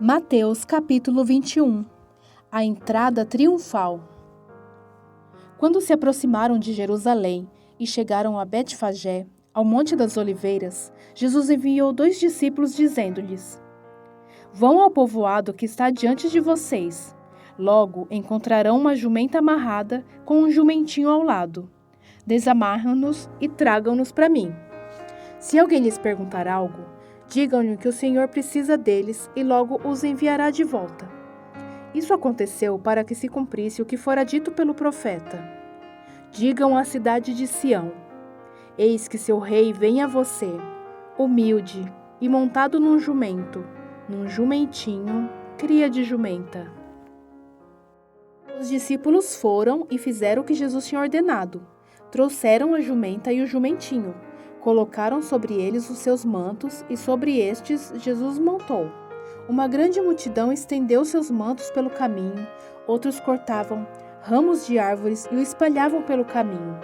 Mateus capítulo 21. A entrada triunfal. Quando se aproximaram de Jerusalém e chegaram a Betfagé, ao Monte das Oliveiras, Jesus enviou 2 discípulos dizendo-lhes: Vão ao povoado que está diante de vocês. Logo encontrarão uma jumenta amarrada com um jumentinho ao lado. Desamarram-nos e tragam-nos para mim. Se alguém lhes perguntar algo, digam-lhe que o Senhor precisa deles e logo os enviará de volta. Isso aconteceu para que se cumprisse o que fora dito pelo profeta. Digam à cidade de Sião: Eis que seu rei vem a você, humilde e montado num jumento, num jumentinho, cria de jumenta. Os discípulos foram e fizeram o que Jesus tinha ordenado. Trouxeram a jumenta e o jumentinho. Colocaram sobre eles os seus mantos e sobre estes Jesus montou. Uma grande multidão estendeu seus mantos pelo caminho, outros cortavam ramos de árvores e o espalhavam pelo caminho.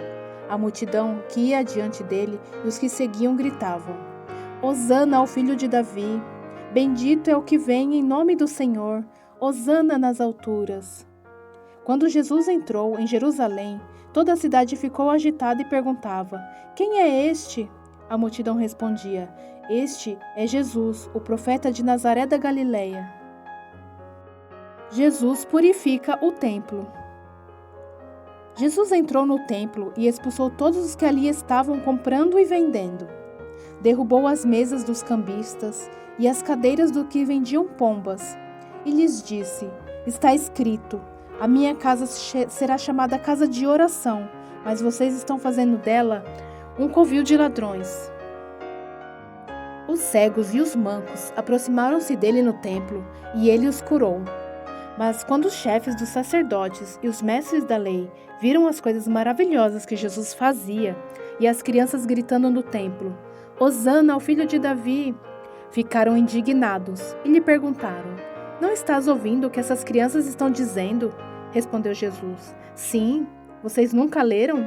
A multidão que ia adiante dele e os que seguiam gritavam: Hosana ao filho de Davi! Bendito é o que vem em nome do Senhor! Hosana nas alturas! Quando Jesus entrou em Jerusalém, toda a cidade ficou agitada e perguntava: Quem é este? A multidão respondia: Este é Jesus, o profeta de Nazaré da Galileia. Jesus purifica o templo. Jesus entrou no templo e expulsou todos os que ali estavam comprando e vendendo. Derrubou as mesas dos cambistas e as cadeiras do que vendiam pombas. E lhes disse: Está escrito: A minha casa será chamada casa de oração, mas vocês estão fazendo dela um covil de ladrões. Os cegos e os mancos aproximaram-se dele no templo, e ele os curou. Mas quando os chefes dos sacerdotes e os mestres da lei viram as coisas maravilhosas que Jesus fazia, e as crianças gritando no templo: Hosana ao filho de Davi! Ficaram indignados e lhe perguntaram: Não estás ouvindo o que essas crianças estão dizendo? Respondeu Jesus: Sim, vocês nunca leram?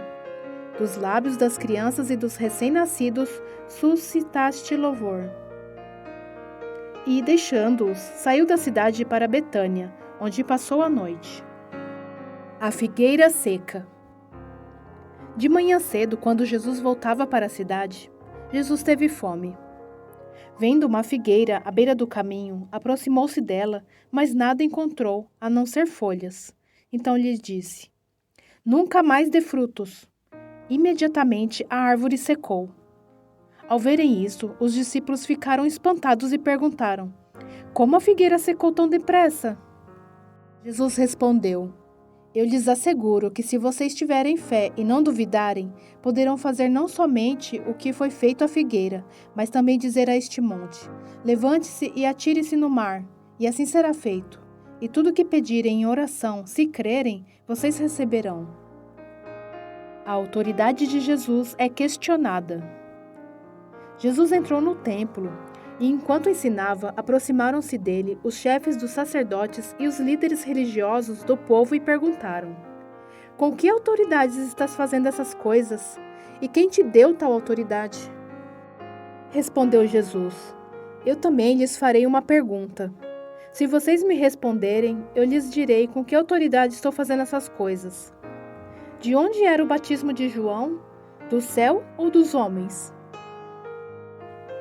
Dos lábios das crianças e dos recém-nascidos suscitaste louvor. E, deixando-os, saiu da cidade para Betânia, onde passou a noite. A figueira seca. De manhã cedo, quando Jesus voltava para a cidade, Jesus teve fome. Vendo uma figueira à beira do caminho, aproximou-se dela, mas nada encontrou, a não ser folhas. Então lhe disse: Nunca mais dê frutos. Imediatamente a árvore secou. Ao verem isso, os discípulos ficaram espantados e perguntaram: Como a figueira secou tão depressa? Jesus respondeu: Eu lhes asseguro que se vocês tiverem fé e não duvidarem, poderão fazer não somente o que foi feito à figueira, mas também dizer a este monte: Levante-se e atire-se no mar, e assim será feito. E tudo o que pedirem em oração, se crerem, vocês receberão. A autoridade de Jesus é questionada. Jesus entrou no templo e, enquanto ensinava, aproximaram-se dele os chefes dos sacerdotes e os líderes religiosos do povo e perguntaram: Com que autoridades estás fazendo essas coisas? E quem te deu tal autoridade? Respondeu Jesus: Eu também lhes farei uma pergunta. Se vocês me responderem, eu lhes direi com que autoridade estou fazendo essas coisas. De onde era o batismo de João? Do céu ou dos homens?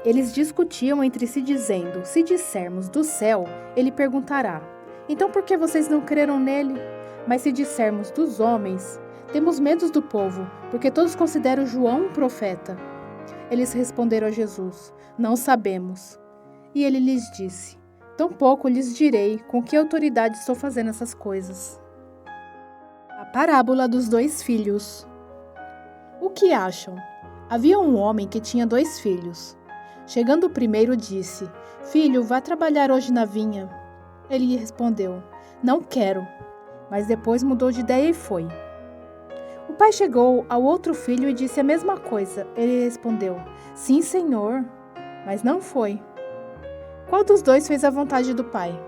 Eles discutiam entre si dizendo: Se dissermos do céu, ele perguntará: Então por que vocês não creram nele? Mas se dissermos dos homens, temos medo do povo, porque todos consideram João um profeta. Eles responderam a Jesus: Não sabemos. E ele lhes disse: Tampouco lhes direi com que autoridade estou fazendo essas coisas. A parábola dos 2 filhos. O que acham? Havia um homem que tinha 2 filhos. Chegando o primeiro, disse: Filho, vá trabalhar hoje na vinha. Ele lhe respondeu: Não quero. Mas depois mudou de ideia e foi. O pai chegou ao outro filho e disse a mesma coisa. Ele respondeu: Sim, senhor. Mas não foi. Qual dos 2 fez a vontade do pai?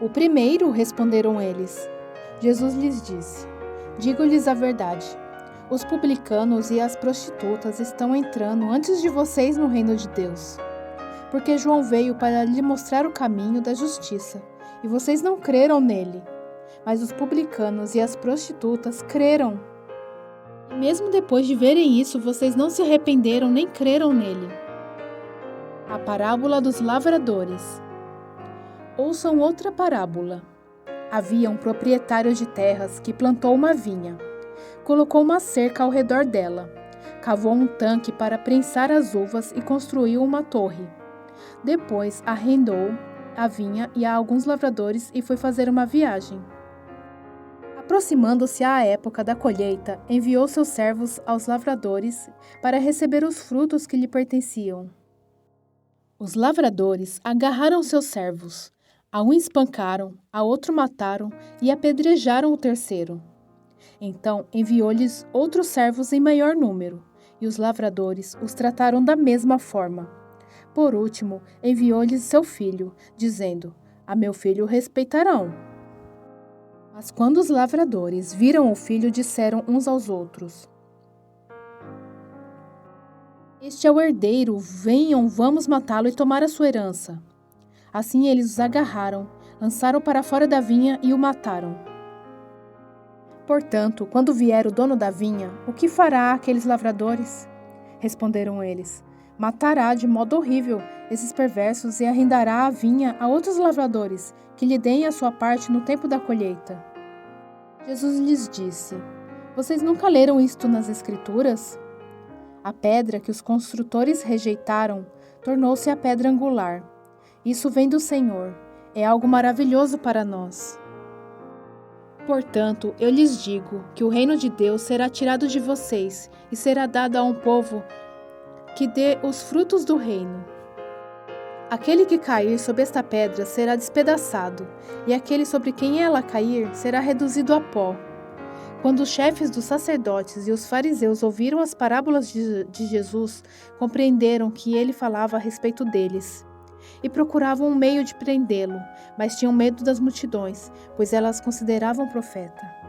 O primeiro, responderam eles. Jesus lhes disse: Digo-lhes a verdade. Os publicanos e as prostitutas estão entrando antes de vocês no reino de Deus. porque João veio para lhe mostrar o caminho da justiça, e vocês não creram nele. Mas os publicanos e as prostitutas creram. E mesmo depois de verem isso, vocês não se arrependeram nem creram nele. A parábola dos lavradores. Ouçam outra parábola. Havia um proprietário de terras que plantou uma vinha. Colocou uma cerca ao redor dela. Cavou um tanque para prensar as uvas e construiu uma torre. Depois arrendou a vinha e a alguns lavradores e foi fazer uma viagem. Aproximando-se à época da colheita, enviou seus servos aos lavradores para receber os frutos que lhe pertenciam. Os lavradores agarraram seus servos. A um espancaram, a outro mataram e apedrejaram o terceiro. Então enviou-lhes outros servos em maior número, e os lavradores os trataram da mesma forma. Por último, enviou-lhes seu filho, dizendo: A meu filho respeitarão. Mas quando os lavradores viram o filho, disseram uns aos outros: Este é o herdeiro, venham, vamos matá-lo e tomar a sua herança. Assim eles os agarraram, lançaram para fora da vinha e o mataram. Portanto, quando vier o dono da vinha, o que fará aqueles lavradores? Responderam eles: Matará de modo horrível esses perversos e arrendará a vinha a outros lavradores, que lhe deem a sua parte no tempo da colheita. Jesus lhes disse: Vocês nunca leram isto nas Escrituras? A pedra que os construtores rejeitaram tornou-se a pedra angular. Isso vem do Senhor. É algo maravilhoso para nós. Portanto, eu lhes digo que o reino de Deus será tirado de vocês e será dado a um povo que dê os frutos do reino. Aquele que cair sob esta pedra será despedaçado, e aquele sobre quem ela cair será reduzido a pó. Quando os chefes dos sacerdotes e os fariseus ouviram as parábolas de Jesus, compreenderam que ele falava a respeito deles. E procuravam um meio de prendê-lo, mas tinham medo das multidões, pois elas consideravam profeta.